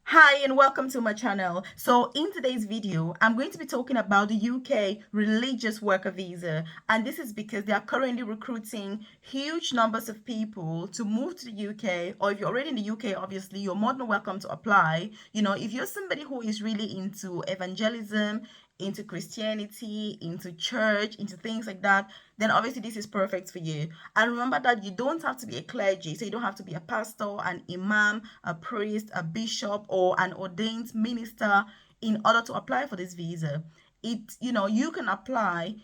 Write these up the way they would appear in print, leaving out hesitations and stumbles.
Hi and welcome to my channel. So in today's video, I'm going to be talking about the UK religious worker visa, and this is because they are currently recruiting huge numbers of people to move to the UK, or if you're already in the UK, obviously you're more than welcome to apply. If you're somebody who is really into evangelism, into Christianity, into church, into things like that, then obviously this is perfect for you. And remember that you don't have to be a clergy, so you don't have to be a pastor, an imam, a priest, a bishop, or an ordained minister in order to apply for this visa. You can apply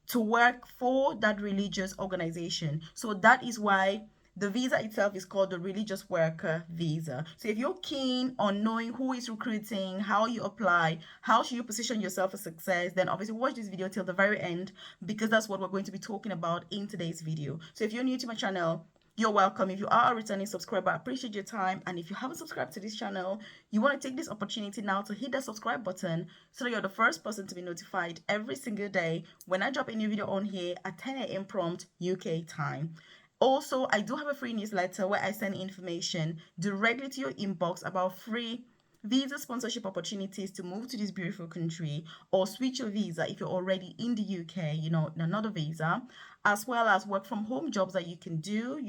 to work for that religious organization. So that is why the visa itself is called the religious worker visa. So if you're keen on knowing who is recruiting, how you apply, how should you position yourself for success, then obviously watch this video till the very end, because that's what we're going to be talking about in today's video. So if you're new to my channel, you're welcome. If you are a returning subscriber, I appreciate your time. And if you haven't subscribed to this channel, you want to take this opportunity now to hit the subscribe button so that you're the first person to be notified every single day when I drop a new video on here at 10 a.m. prompt UK time. Also, I do have a free newsletter where I send information directly to your inbox about free visa sponsorship opportunities to move to this beautiful country, or switch your visa if you're already in the UK, in another visa, as well as work from home jobs that you can do,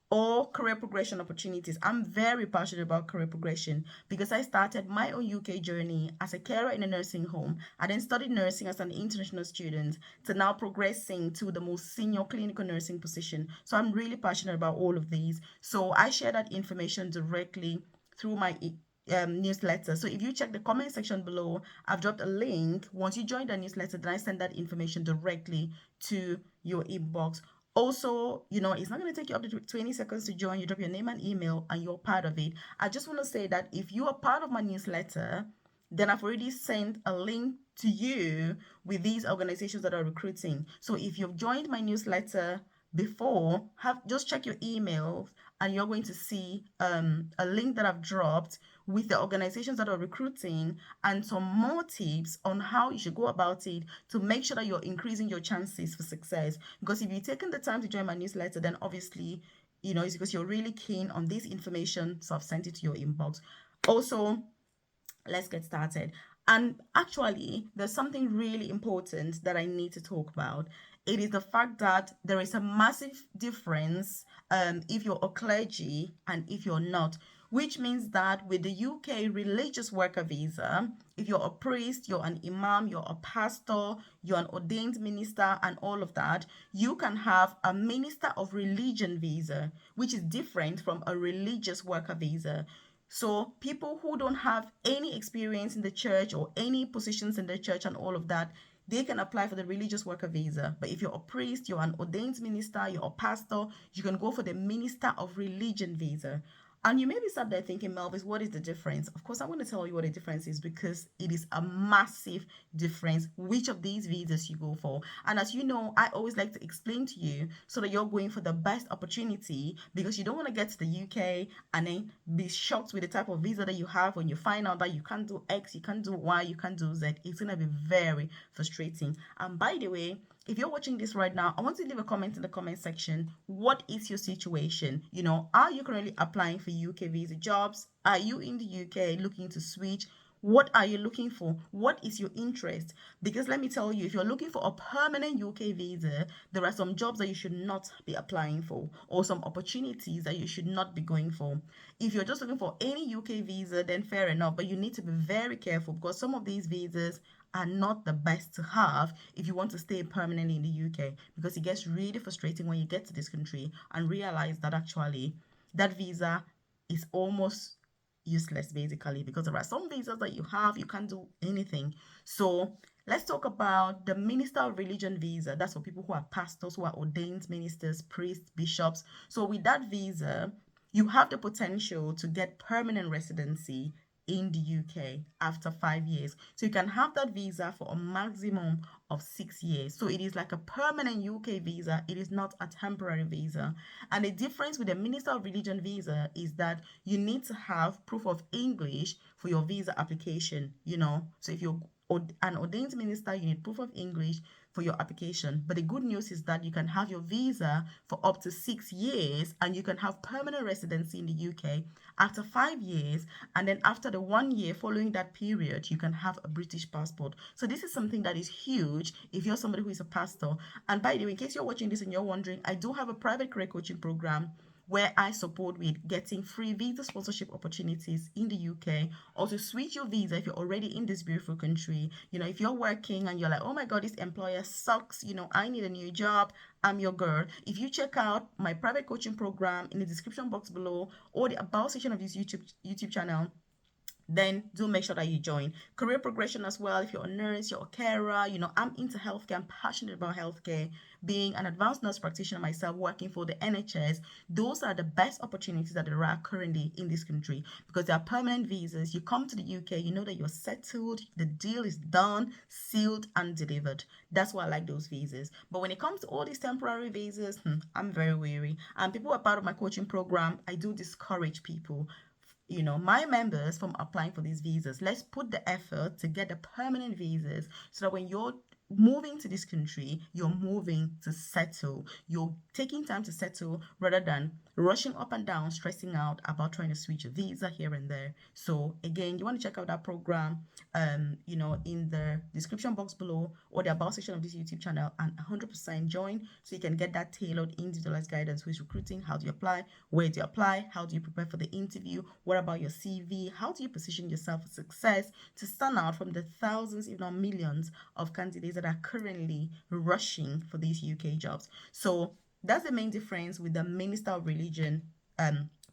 or career progression opportunities. I'm very passionate about career progression because I started my own UK journey as a carer in a nursing home. I then studied nursing as an international student to now progressing to the most senior clinical nursing position. So I'm really passionate about all of these. So I share that information directly through my newsletter. So if you check the comment section below, I've dropped a link. Once you join the newsletter, then I send that information directly to your inbox. Also, it's not going to take you up to 20 seconds to join. You drop your name and email and you're part of it. I just want to say that if you are part of my newsletter, then I've already sent a link to you with these organizations that are recruiting. So if you've joined my newsletter before, just check your emails and you're going to see a link that I've dropped with the organizations that are recruiting and some more tips on how you should go about it to make sure that you're increasing your chances for success. Because if you've taken the time to join my newsletter, then obviously, it's because you're really keen on this information. So I've sent it to your inbox. Also, let's get started. And actually, there's something really important that I need to talk about. It is the fact that there is a massive difference if you're a clergy and if you're not, which means that with the UK religious worker visa, if you're a priest, you're an imam, you're a pastor, you're an ordained minister, and all of that, you can have a minister of religion visa, which is different from a religious worker visa. So people who don't have any experience in the church or any positions in the church and all of that, they can apply for the religious worker visa. But if you're a priest, you're an ordained minister, you're a pastor, you can go for the minister of religion visa. And you may be sat there thinking, Melvis, what is the difference? Of course, I'm going to tell you what the difference is because it is a massive difference which of these visas you go for. And as you know, I always like to explain to you so that you're going for the best opportunity, because you don't want to get to the UK and then be shocked with the type of visa that you have when you find out that you can't do X, you can't do Y, you can't do Z. It's going to be very frustrating. And by the way, if you're watching this right now, I want you to leave a comment in the comment section. What is your situation? Are you currently applying for UK visa jobs? Are you in the UK looking to switch? What are you looking for? What is your interest? Because let me tell you, if you're looking for a permanent UK visa, there are some jobs that you should not be applying for, or some opportunities that you should not be going for. If you're just looking for any UK visa, then fair enough, but you need to be very careful because some of these visas are not the best to have if you want to stay permanently in the UK, because it gets really frustrating when you get to this country and realize that actually that visa is almost useless basically, because there are some visas that you have, you can't do anything. So let's talk about the minister of religion visa. That's for people who are pastors, who are ordained ministers, priests, bishops. So with that visa, you have the potential to get permanent residency in the UK after 5 years. So you can have that visa for a maximum of 6 years. So it is like a permanent UK visa. It is not a temporary visa. And the difference with the Minister of Religion visa is that you need to have proof of English for your visa application, So if you're an ordained minister, you need proof of English for your application. But the good news is that you can have your visa for up to 6 years, and you can have permanent residency in the UK after 5 years. And then after the 1 year following that period, you can have a British passport. So this is something that is huge if you're somebody who is a pastor. And by the way, in case you're watching this and you're wondering, I do have a private career coaching program where I support with getting free visa sponsorship opportunities in the UK, or to switch your visa if you're already in this beautiful country. If you're working and you're like, oh my God, this employer sucks, I need a new job, I'm your girl. If you check out my private coaching program in the description box below, or the about section of this YouTube channel, then do make sure that you join. Career progression as well. If you're a nurse, you're a carer, I'm into healthcare, I'm passionate about healthcare. Being an advanced nurse practitioner myself, working for the NHS, those are the best opportunities that there are currently in this country, because they are permanent visas. You come to the UK, you know that you're settled, the deal is done, sealed, and delivered. That's why I like those visas. But when it comes to all these temporary visas, I'm very weary. And people who are part of my coaching program, I do discourage people, my members, from applying for these visas. Let's put the effort to get the permanent visas, so that when you're moving to this country, you're moving to settle. You're taking time to settle rather than rushing up and down, stressing out about trying to switch a visa here and there. So again, you want to check out that program, in the description box below, or the about section of this YouTube channel, and 100% join, so you can get that tailored, individualized guidance. Who is recruiting? How do you apply? Where do you apply? How do you prepare for the interview? What about your CV? How do you position yourself for success to stand out from the thousands, if not millions, of candidates that are currently rushing for these UK jobs? So that's the main difference with the Minister of Religion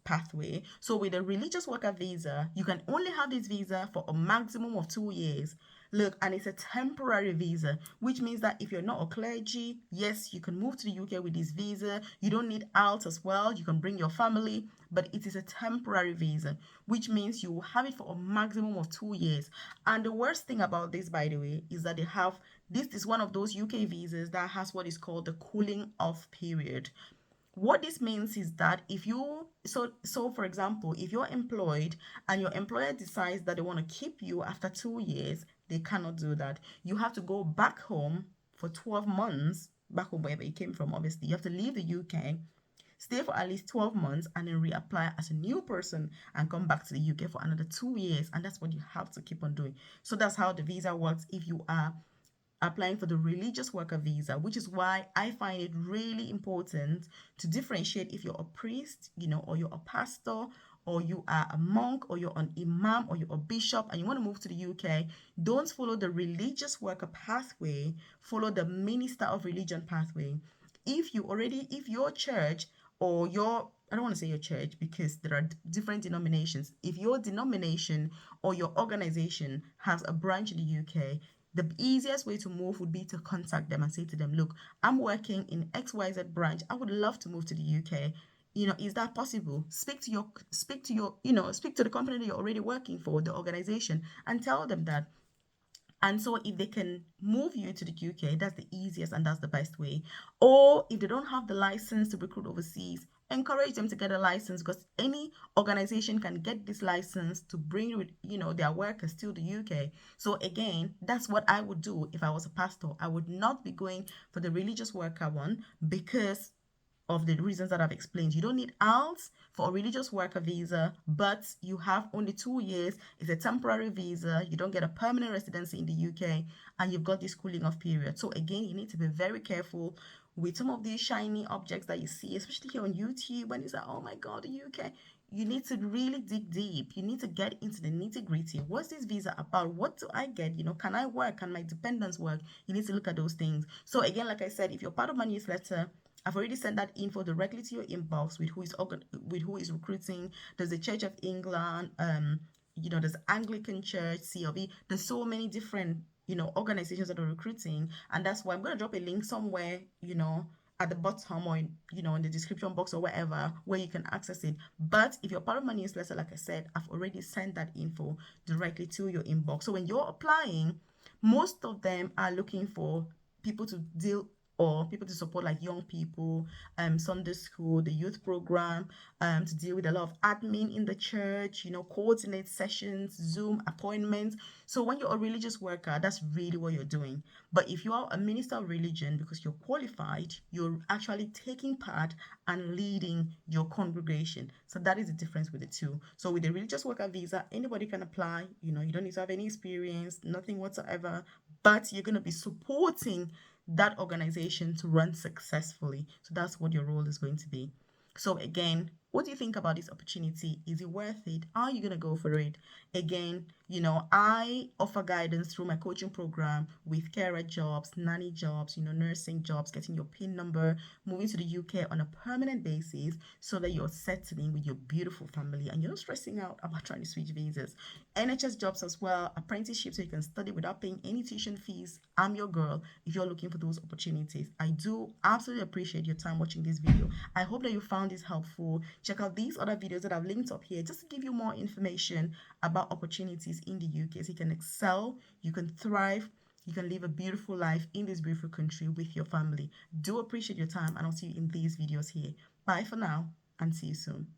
pathway. So with a religious worker visa, you can only have this visa for a maximum of 2 years. Look, and it's a temporary visa, which means that if you're not a clergy, yes, you can move to the UK with this visa. You don't need IELTS as well. You can bring your family, but it is a temporary visa, which means you will have it for a maximum of 2 years. And the worst thing about this, by the way, is that this is one of those UK visas that has what is called the cooling off period. What this means is that if you so for example, if you're employed and your employer decides that they want to keep you after 2 years, they cannot do that. You have to go back home for 12 months, back home wherever you came from. Obviously, you have to leave the UK, stay for at least 12 months, and then reapply as a new person and come back to the UK for another 2 years. And that's what you have to keep on doing. So that's how the visa works if you are applying for the religious worker visa, which is why I find it really important to differentiate if you're a priest, or you're a pastor, or you are a monk, or you're an imam, or you're a bishop, and you want to move to the UK. Don't follow the religious worker pathway, follow the minister of religion pathway. If your church, or I don't want to say your church, because there are different denominations. If your denomination or your organization has a branch in the UK, the easiest way to move would be to contact them and say to them, look, I'm working in XYZ branch. I would love to move to the UK. Is that possible? Speak to the company that you're already working for, the organization, and tell them that. And so if they can move you to the UK, that's the easiest and that's the best way. Or if they don't have the license to recruit overseas, encourage them to get a license, because any organization can get this license to bring their workers to the UK. So again, that's what I would do if I was a pastor. I would not be going for the religious worker one, because of the reasons that I've explained. You don't need IELTS for a religious worker visa, but you have only 2 years. It's a temporary visa. You don't get a permanent residency in the UK, and you've got this cooling off period. So again, you need to be very careful with some of these shiny objects that you see, especially here on YouTube, when it's like, oh my God, the UK. You need to really dig deep. You need to get into the nitty gritty. What's this visa about? What do I get? Can I work? Can my dependents work? You need to look at those things. So again, like I said, if you're part of my newsletter, I've already sent that info directly to your inbox with who is recruiting. There's the Church of England, there's Anglican Church, CLV. There's so many different, organizations that are recruiting, and that's why I'm gonna drop a link somewhere, at the bottom, or in the description box or wherever, where you can access it. But if you're part of my newsletter, like I said, I've already sent that info directly to your inbox. So when you're applying, most of them are looking for people to deal or people to support like young people, Sunday school, the youth program, to deal with a lot of admin in the church, coordinate sessions, Zoom appointments. So when you're a religious worker, that's really what you're doing. But if you are a minister of religion, because you're qualified, you're actually taking part and leading your congregation. So that is the difference with the two. So with the religious worker visa, anybody can apply. You don't need to have any experience, nothing whatsoever, but you're going to be supporting that organization to run successfully. So that's what your role is going to be. So again, what do you think about this opportunity? Is it worth it? Are you going to go for it? Again, I offer guidance through my coaching program with carer jobs, nanny jobs, nursing jobs, getting your PIN number, moving to the UK on a permanent basis so that you're settling with your beautiful family and you're not stressing out about trying to switch visas. NHS jobs as well, apprenticeship so you can study without paying any tuition fees. I'm your girl if you're looking for those opportunities. I do absolutely appreciate your time watching this video. I hope that you found this helpful. Check out these other videos that I've linked up here just to give you more information about opportunities in the UK so you can excel, you can thrive, you can live a beautiful life in this beautiful country with your family. Do appreciate your time and I'll see you in these videos here. Bye for now and see you soon.